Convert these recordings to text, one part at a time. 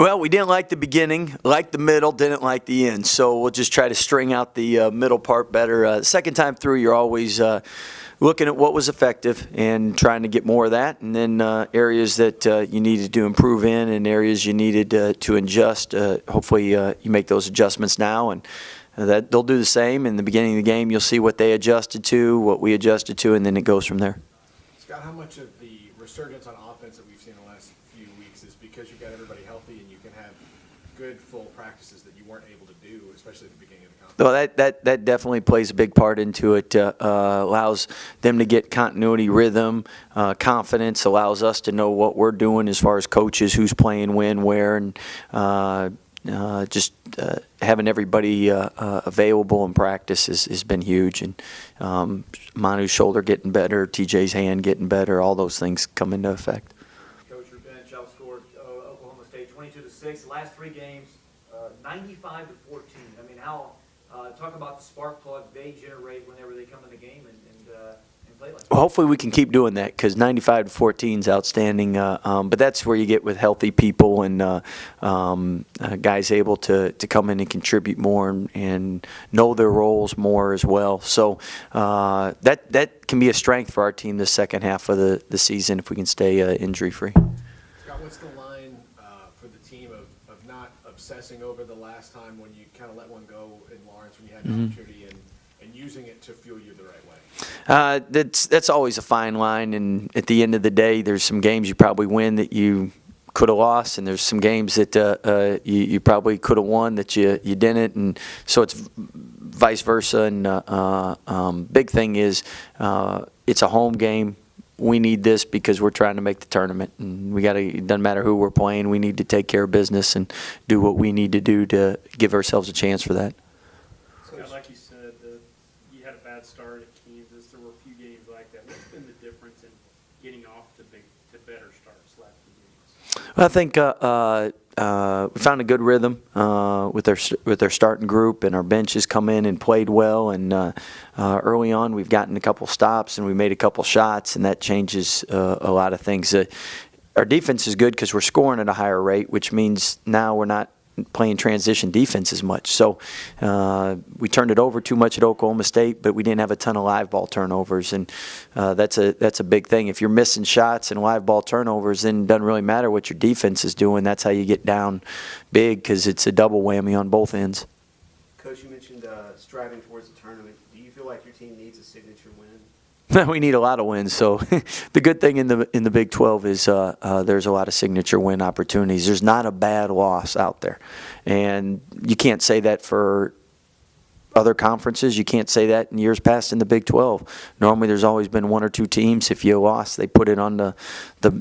Well, we didn't like the beginning, liked the middle, didn't like the end. So we'll just try to string out the middle part better. Second time through, you're always looking at what was effective and trying to get more of that, and then areas that you needed to improve in and areas you needed to adjust. Hopefully you make those adjustments now, and that they'll do the same. In the beginning of the game, you'll see what they adjusted to, what we adjusted to, and then it goes from there. Scott, how much of the resurgence on offense that we've seen in the last few weeks is because you've got everybody healthy and you can have good full practices that you weren't able to do, especially at the beginning of the conference? Well, that definitely plays a big part into it. Allows them to get continuity, rhythm, confidence. Allows us to know what we're doing as far as coaches, who's playing when, where, and just having everybody available in practice has been huge. And Manu's shoulder getting better, TJ's hand getting better, all those things come into effect. Coach, your bench outscored Oklahoma State 22-6. The last three games, 95-14. I mean, how talk about the spark plug they generate whenever they come in the game and play like that. Well, hopefully we can keep doing that, because 95-14 is outstanding. But that's where you get with healthy people and guys able to come in and contribute more and know their roles more as well. So that can be a strength for our team this second half of the season if we can stay injury-free. Scott, what's the line for the team of not obsessing over the last time when you kind of let one go in Lawrence when you had an opportunity and using it to fuel you the right way? That's always a fine line, and at the end of the day, there's some games you probably win that you could have lost, and there's some games that you probably could have won that you didn't, and so it's vice versa. And big thing is it's a home game. We need this because we're trying to make the tournament, and it doesn't matter who we're playing. We need to take care of business and do what we need to do to give ourselves a chance for that. Yeah, like you said, you had a bad start at Kansas. There were a few games like that. What's been the difference in getting off to better starts last few games? Well, I think we found a good rhythm with our starting group, and our bench has come in and played well. And early on, we've gotten a couple stops and we made a couple shots, and that changes a lot of things. Our defense is good because we're scoring at a higher rate, which means now we're not playing transition defense as much. So we turned it over too much at Oklahoma State, but we didn't have a ton of live ball turnovers, and that's a big thing. If you're missing shots and live ball turnovers, then it doesn't really matter what your defense is doing. That's how you get down big, because it's a double whammy on both ends. Coach, you mentioned striving towards the tournament. Do you feel like your team needs a signature win? We need a lot of wins. So the good thing in the Big 12 is there's a lot of signature win opportunities. There's not a bad loss out there, and you can't say that for other conferences. You can't say that in years past in the Big 12. Normally, there's always been one or two teams. If you lost, they put it on the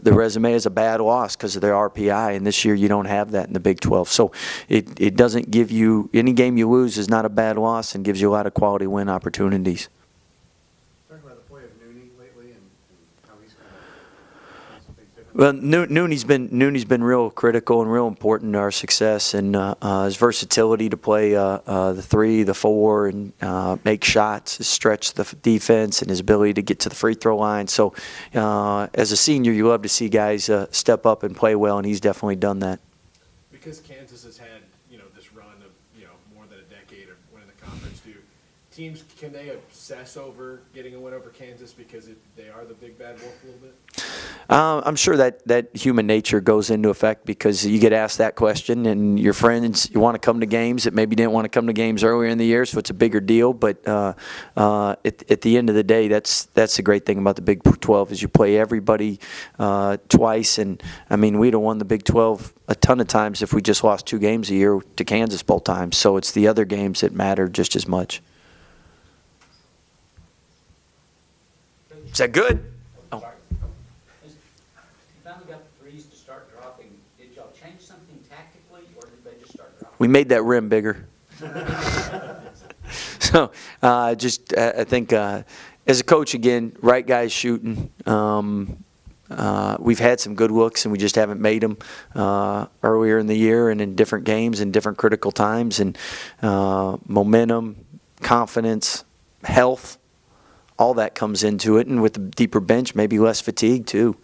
resume as a bad loss because of their RPI. And this year, you don't have that in the Big 12. So it doesn't give you any game you lose is not a bad loss, and gives you a lot of quality win opportunities. Well, Nooney's been real critical and real important to our success, and his versatility to play the 3, the 4, and make shots, stretch the defense, and his ability to get to the free throw line. So, as a senior, you love to see guys step up and play well, and he's definitely done that. Because Kansas has had this run of more than a decade of winning the conference, teams, can they obsess over getting a win over Kansas because they are the big bad wolf a little bit? I'm sure that human nature goes into effect, because you get asked that question, and your friends, you want to come to games that maybe didn't want to come to games earlier in the year, so it's a bigger deal. But at the end of the day, that's the great thing about the Big 12 is you play everybody twice. And I mean, we'd have won the Big 12 a ton of times if we just lost 2 games a year to Kansas both times. So it's the other games that matter just as much. Is that good? Oh. You finally got the threes to start dropping. Did y'all change something tactically, or did they just start dropping? We made that rim bigger. So I think as a coach, again, right guys shooting. We've had some good looks, and we just haven't made them earlier in the year and in different games and different critical times. And momentum, confidence, health, all that comes into it. And with the deeper bench, maybe less fatigue too.